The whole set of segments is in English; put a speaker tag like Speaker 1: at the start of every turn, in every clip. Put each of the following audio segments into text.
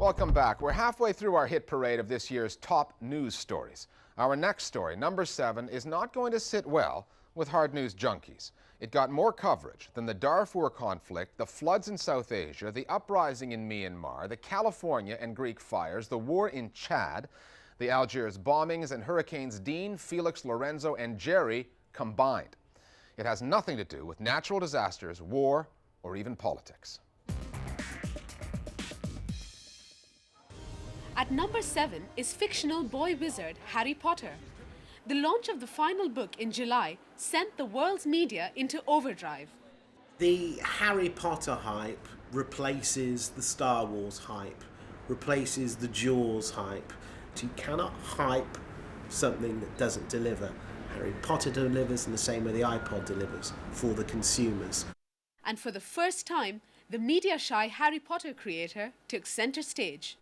Speaker 1: Welcome back. We're halfway through our hit parade of this year's top news stories. Our next story, number 7, is not going to sit well with hard news junkies. It got more coverage than the Darfur conflict, the floods in South Asia, the uprising in Myanmar, the California and Greek fires, the war in Chad, the Algiers bombings, and hurricanes Dean, Felix, Lorenzo, and Jerry combined. It has nothing to do with natural disasters, war, or even politics.
Speaker 2: At number 7 is fictional boy wizard Harry Potter. The launch of the final book in July sent the world's media into overdrive.
Speaker 3: The Harry Potter hype replaces the Star Wars hype, replaces the Jaws hype. You cannot hype something that doesn't deliver. Harry Potter delivers in the same way the iPod delivers for the consumers.
Speaker 2: And for the first time, the media-shy Harry Potter creator took center stage.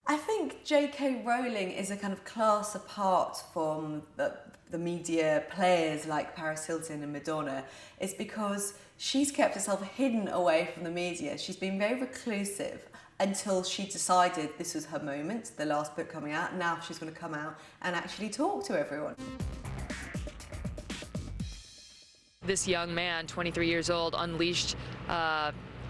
Speaker 4: I think J.K. Rowling is a kind of class apart from the media players like Paris Hilton and Madonna. It's because she's kept herself hidden away from the media. She's been very reclusive until she decided this was her moment, the last book coming out. Now she's going to come out and actually talk to everyone.
Speaker 5: This young man, 23 years old, unleashed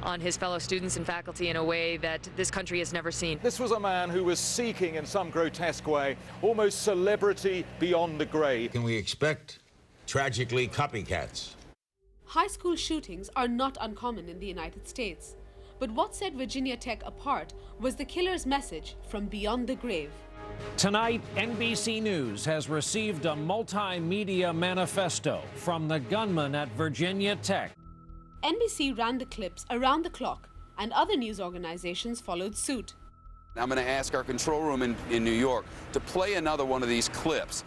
Speaker 5: on his fellow students and faculty in a way that this country has never seen.
Speaker 6: This was a man who was seeking, in some grotesque way, almost celebrity beyond the grave.
Speaker 7: Can we expect tragically copycats?
Speaker 2: High school shootings are not uncommon in the United States. But what set Virginia Tech apart was the killer's message from beyond the grave.
Speaker 8: Tonight, NBC News has received a multimedia manifesto from the gunman at Virginia Tech.
Speaker 2: NBC ran the clips around the clock, and other news organizations followed suit.
Speaker 9: I'm going to ask our control room in New York to play another one of these clips.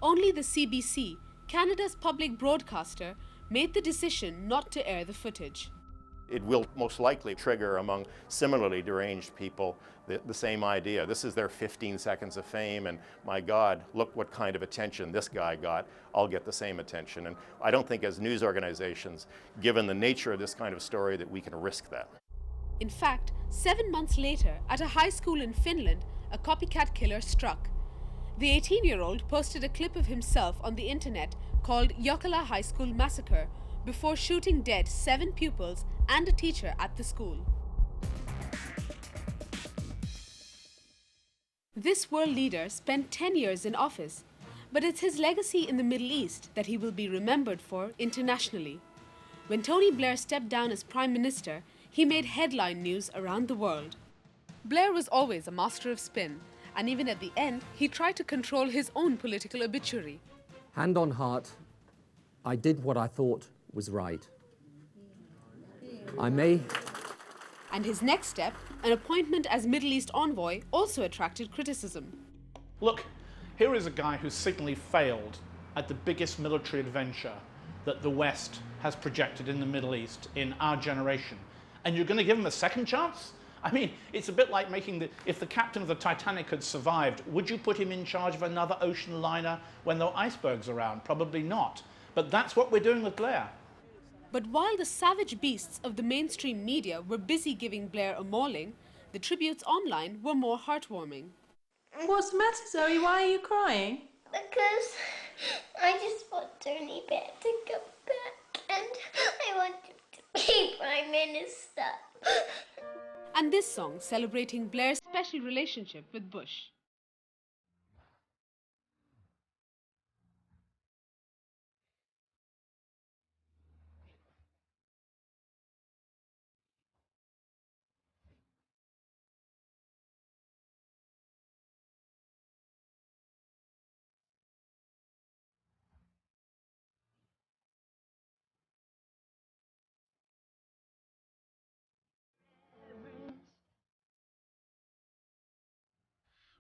Speaker 2: Only the CBC, Canada's public broadcaster, made the decision not to air the footage.
Speaker 10: It will most likely trigger among similarly deranged people the same idea. This is their 15 seconds of fame, and my God, look what kind of attention this guy got. I'll get the same attention. And I don't think as news organizations, given the nature of this kind of story, that we can risk that.
Speaker 2: In fact, 7 months later, at a high school in Finland, a copycat killer struck. The 18-year-old posted a clip of himself on the internet called Jokela High School Massacre before shooting dead 7 pupils and a teacher at the school. This world leader spent 10 years in office, but it's his legacy in the Middle East that he will be remembered for internationally. When Tony Blair stepped down as Prime Minister, he made headline news around the world. Blair was always a master of spin, and even at the end, he tried to control his own political obituary.
Speaker 11: Hand on heart, I did what I thought was right. I may...
Speaker 2: And his next step, an appointment as Middle East envoy, also attracted criticism.
Speaker 12: Look, here is a guy who signally failed at the biggest military adventure that the West has projected in the Middle East in our generation. And you're going to give him a second chance? I mean, it's a bit like if the captain of the Titanic had survived, would you put him in charge of another ocean liner when there were icebergs around? Probably not. But that's what we're doing with Blair.
Speaker 2: But while the savage beasts of the mainstream media were busy giving Blair a mauling, the tributes online were more heartwarming.
Speaker 13: What's the matter, Zoe? Why are you crying?
Speaker 14: Because I just want Tony Blair to come back and I want him to be Prime Minister.
Speaker 2: And this song celebrating Blair's special relationship with Bush.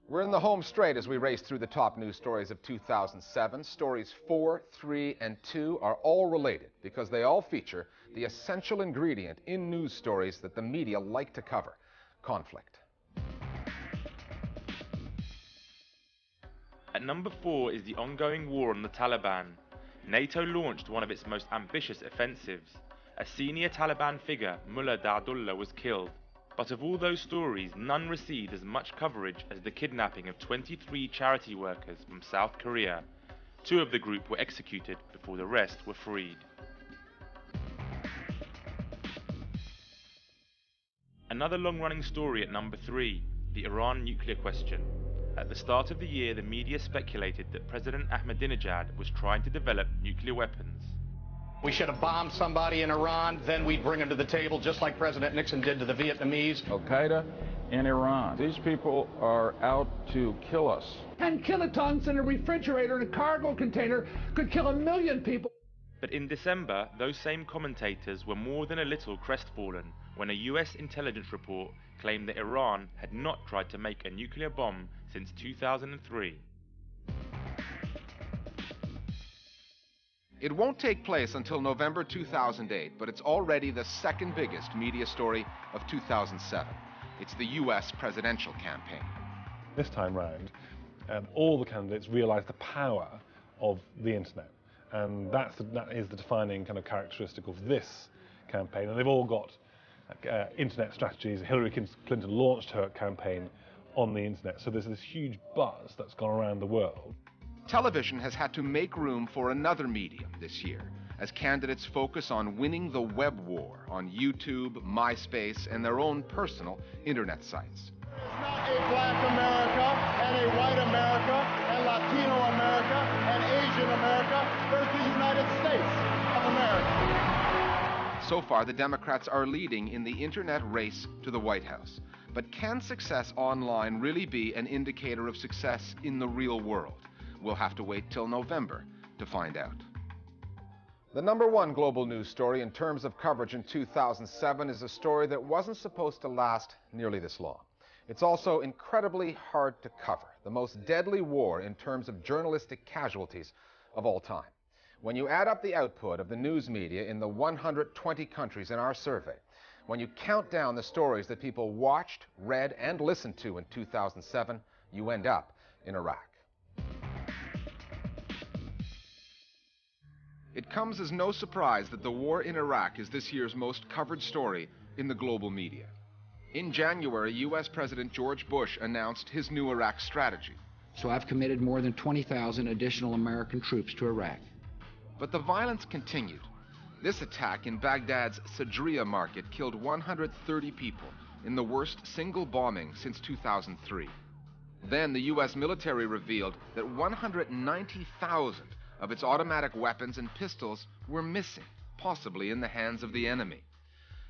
Speaker 1: We're in the home straight as we race through the top news stories of 2007. Stories 4, 3, and 2 are all related because they all feature the essential ingredient in news stories that the media like to cover: conflict.
Speaker 15: At number 4 is the ongoing war on the Taliban. NATO launched one of its most ambitious offensives. A senior Taliban figure, Mullah Da'dullah, was killed. But of all those stories, none received as much coverage as the kidnapping of 23 charity workers from South Korea. 2 of the group were executed before the rest were freed. Another long-running story at number 3, the Iran nuclear question. At the start of the year, the media speculated that President Ahmadinejad was trying to develop nuclear weapons.
Speaker 16: We should have bombed somebody in Iran, then we'd bring them to the table, just like President Nixon did to the Vietnamese.
Speaker 17: Al-Qaeda in Iran. These people are out to kill us.
Speaker 18: 10 kilotons in a refrigerator in a cargo container could kill 1 million people.
Speaker 15: But in December, those same commentators were more than a little crestfallen when a US intelligence report claimed that Iran had not tried to make a nuclear bomb since 2003.
Speaker 1: It won't take place until November 2008, but it's already the second biggest media story of 2007. It's the US presidential campaign.
Speaker 19: This time round, all the candidates realized the power of the internet. And that is the defining kind of characteristic of this campaign. And they've all got internet strategies. Hillary Clinton launched her campaign on the internet. So there's this huge buzz that's gone around the world.
Speaker 1: Television has had to make room for another medium this year, as candidates focus on winning the web war on YouTube, MySpace, and their own personal internet sites.
Speaker 20: There's not a black America, and a white America, and Latino America, and Asian America. There's the United States of America.
Speaker 1: So far, the Democrats are leading in the internet race to the White House. But can success online really be an indicator of success in the real world? We'll have to wait till November to find out. The number 1 global news story in terms of coverage in 2007 is a story that wasn't supposed to last nearly this long. It's also incredibly hard to cover, the most deadly war in terms of journalistic casualties of all time. When you add up the output of the news media in the 120 countries in our survey, when you count down the stories that people watched, read, and listened to in 2007, you end up in Iraq. It comes as no surprise that the war in Iraq is this year's most covered story in the global media. In January, U.S. President George Bush announced his new Iraq strategy.
Speaker 21: So I've committed more than 20,000 additional American troops to Iraq.
Speaker 1: But the violence continued. This attack in Baghdad's Jazeera market killed 130 people in the worst single bombing since 2003. Then the U.S. military revealed that 190,000 of its automatic weapons and pistols were missing, possibly in the hands of the enemy.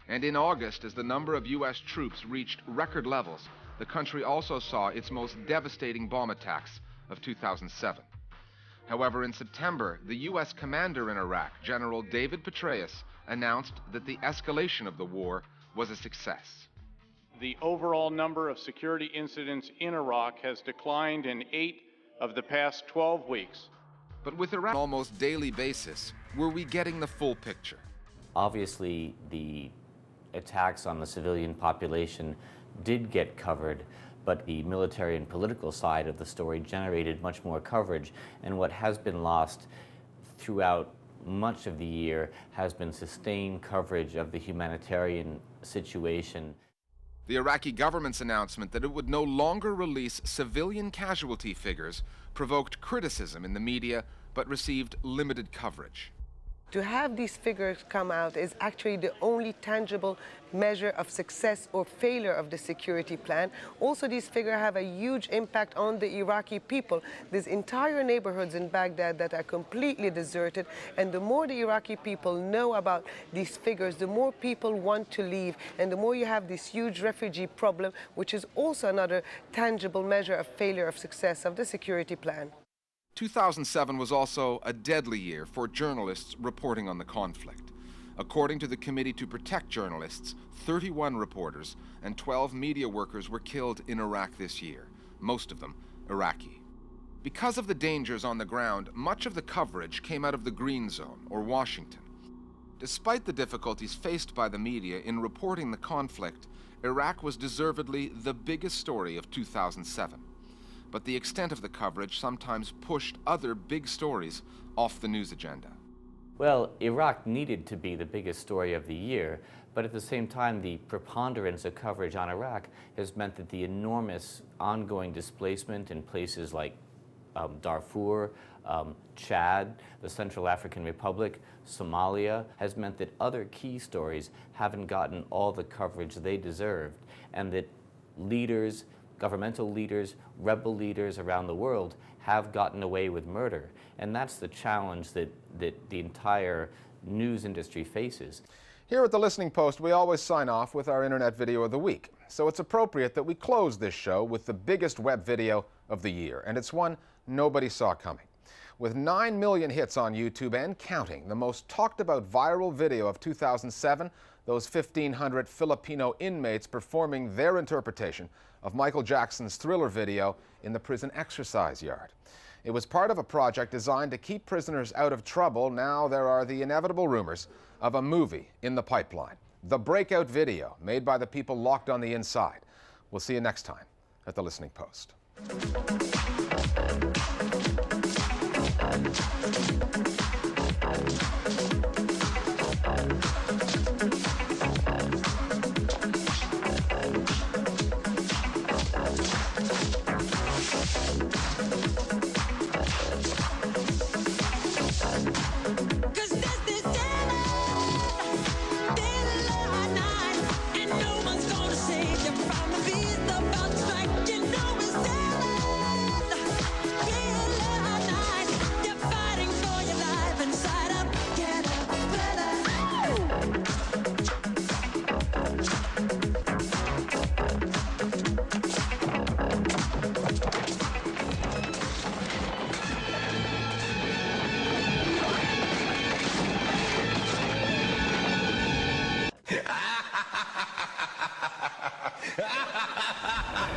Speaker 1: And in August, as the number of U.S. troops reached record levels, the country also saw its most devastating bomb attacks of 2007. However, in September, the U.S. commander in Iraq, General David Petraeus, announced that the escalation of the war was a success.
Speaker 22: The overall number of security incidents in Iraq has declined in 8 of the past 12 weeks.
Speaker 1: But with Iraq on an almost daily basis, were we getting the full picture?
Speaker 23: Obviously, the attacks on the civilian population did get covered, but the military and political side of the story generated much more coverage, and what has been lost throughout much of the year has been sustained coverage of the humanitarian situation.
Speaker 1: The Iraqi government's announcement that it would no longer release civilian casualty figures provoked criticism in the media, but received limited coverage.
Speaker 24: To have these figures come out is actually the only tangible measure of success or failure of the security plan. Also, these figures have a huge impact on the Iraqi people. There's entire neighborhoods in Baghdad that are completely deserted, and the more the Iraqi people know about these figures, the more people want to leave, and the more you have this huge refugee problem, which is also another tangible measure of failure of success of the security plan.
Speaker 1: 2007 was also a deadly year for journalists reporting on the conflict. According to the Committee to Protect Journalists, 31 reporters and 12 media workers were killed in Iraq this year, most of them Iraqi. Because of the dangers on the ground, much of the coverage came out of the Green Zone, or Washington. Despite the difficulties faced by the media in reporting the conflict, Iraq was deservedly the biggest story of 2007. But the extent of the coverage sometimes pushed other big stories off the news agenda.
Speaker 23: Well, Iraq needed to be the biggest story of the year, But at the same time, the preponderance of coverage on Iraq has meant that the enormous ongoing displacement in places like Darfur, Chad, the Central African Republic, Somalia, has meant that other key stories haven't gotten all the coverage they deserved, and that leaders, governmental leaders, rebel leaders around the world have gotten away with murder. And that's the challenge that the entire news industry faces.
Speaker 1: Here at The Listening Post, we always sign off with our Internet Video of the Week. So it's appropriate that we close this show with the biggest web video of the year, and it's one nobody saw coming. With 9 million hits on YouTube and counting, the most talked about viral video of 2007, those 1,500 Filipino inmates performing their interpretation of Michael Jackson's Thriller video in the prison exercise yard. It was part of a project designed to keep prisoners out of trouble. Now there are the inevitable rumors of a movie in the pipeline. The breakout video made by the people locked on the inside. We'll see you next time at The Listening Post.
Speaker 7: Ha ha ha ha ha!